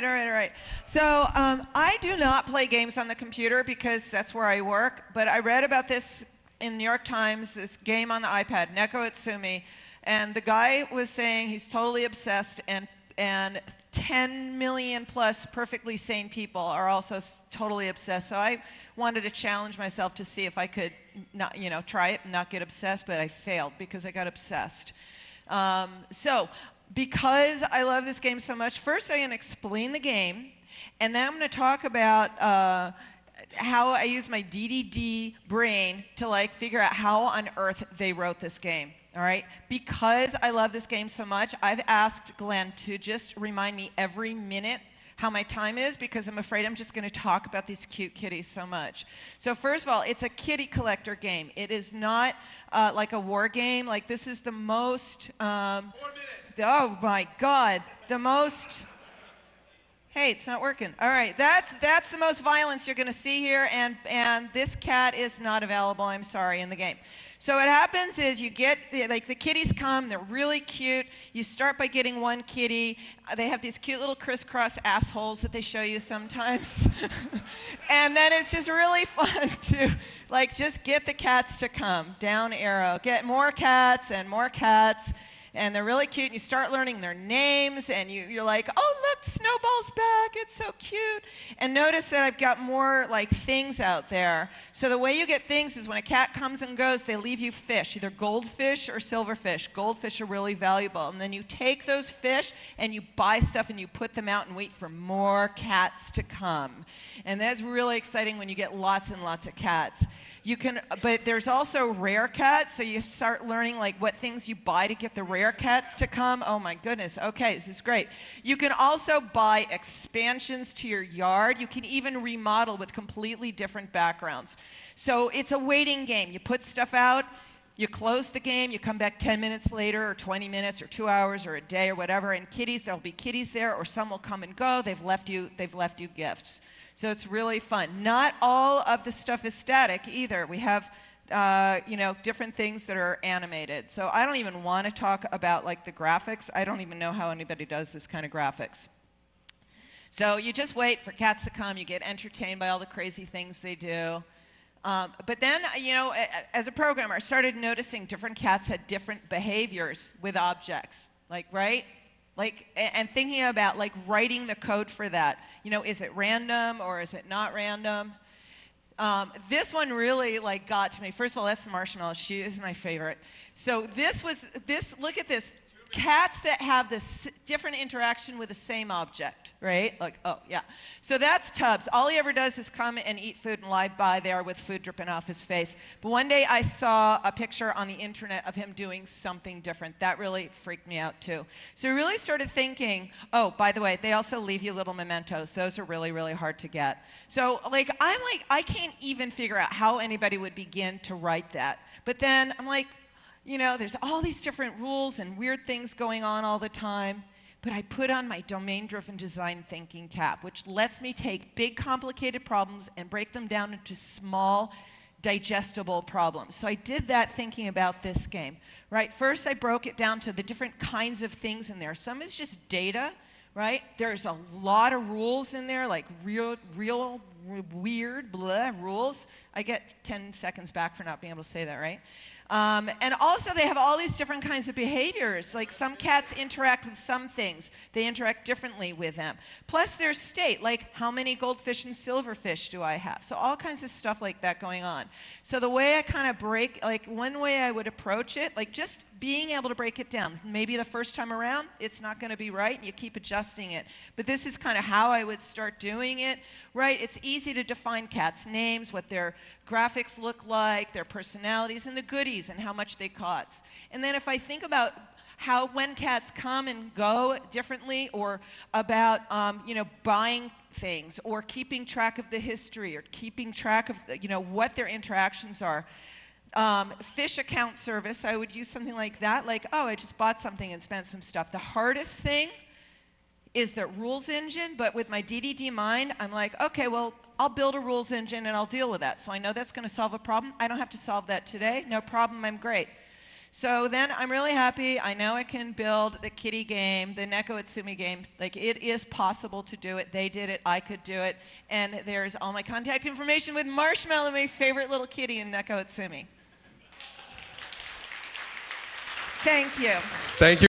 right. So I do not play games on the computer because that's where I work, but I read about this in New York Times, this game on the iPad, Neko Atsume, and the guy was saying he's totally obsessed, and 10 million plus perfectly sane people are also totally obsessed. So I wanted to challenge myself to see if I could not, try it and not get obsessed, but I failed because I got obsessed. So because I love this game so much, first I'm going to explain the game, and then I'm going to talk about how I use my DDD brain to figure out how on earth they wrote this game. All right? Because I love this game so much, I've asked Glenn to just remind me every minute how my time is, because I'm afraid I'm just going to talk about these cute kitties so much. So first of all, it's a kitty collector game. It is not like a war game. This is the most... 4 minutes. Oh my God. The most... Hey, it's not working. All right, that's the most violence you're going to see here, and this cat is not available, I'm sorry, in the game. So what happens is you get, the kitties come, they're really cute. You start by getting one kitty. They have these cute little crisscross assholes that they show you sometimes. And then it's just really fun to just get the cats to come, down arrow. Get more cats and more cats. And they're really cute, and you start learning their names, and you're like, oh, look, Snowball's back, it's so cute. And notice that I've got more things out there. So the way you get things is when a cat comes and goes, they leave you fish, either goldfish or silverfish. Goldfish are really valuable. And then you take those fish and you buy stuff and you put them out and wait for more cats to come. And that's really exciting when you get lots and lots of cats. But there's also rare cats, so you start learning what things you buy to get the rare cats to come. Oh my goodness, okay, this is great. You can also buy expansions to your yard. You can even remodel with completely different backgrounds. So it's a waiting game. You put stuff out, you close the game, you come back 10 minutes later, or 20 minutes, or 2 hours, or a day, or whatever, and there'll be kitties there, or some will come and go. They've left you gifts. So it's really fun. Not all of the stuff is static either. We have, different things that are animated. So I don't even want to talk about the graphics. I don't even know how anybody does this kind of graphics. So you just wait for cats to come. You get entertained by all the crazy things they do. But then, as a programmer, I started noticing different cats had different behaviors with objects. Right? And thinking about writing the code for that. Is it random or is it not random? This one really got to me. First of all, that's the marshmallow. She is my favorite. So look at this. Cats that have this different interaction with the same object, right? Oh, yeah. So that's Tubbs. All he ever does is come and eat food and lie by there with food dripping off his face. But one day I saw a picture on the internet of him doing something different. That really freaked me out, too. So we really started thinking, oh, by the way, they also leave you little mementos. Those are really, really hard to get. So, I can't even figure out how anybody would begin to write that. But then I'm there's all these different rules and weird things going on all the time, but I put on my domain-driven design thinking cap, which lets me take big, complicated problems and break them down into small, digestible problems. So I did that thinking about this game, right? First, I broke it down to the different kinds of things in there. Some is just data, right? There's a lot of rules in there, real weird, blah, rules. I get 10 seconds back for not being able to say that, right? And also they have all these different kinds of behaviors. Some cats interact with some things. They interact differently with them. Plus there's state, how many goldfish and silverfish do I have? So all kinds of stuff like that going on. So the way I kind of break, one way I would approach it, just being able to break it down. Maybe the first time around, it's not going to be right, and you keep adjusting it. But this is kind of how I would start doing it, right? It's easy to define cats' names, what their graphics look like, their personalities, and the goodies, and how much they cost. And then if I think about when cats come and go differently, or about buying things, or keeping track of the history, or keeping track of what their interactions are. Fish account service, I would use something like that, oh, I just bought something and spent some stuff. The hardest thing is the rules engine, but with my DDD mind, I'm okay, well, I'll build a rules engine and I'll deal with that. So I know that's going to solve a problem. I don't have to solve that today. No problem, I'm great. So then I'm really happy. I know I can build the kitty game, the Neko Atsume game. Like, it is possible to do it. They did it. I could do it. And there's all my contact information with Marshmallow, my favorite little kitty in Neko Atsume. Thank you. Thank you.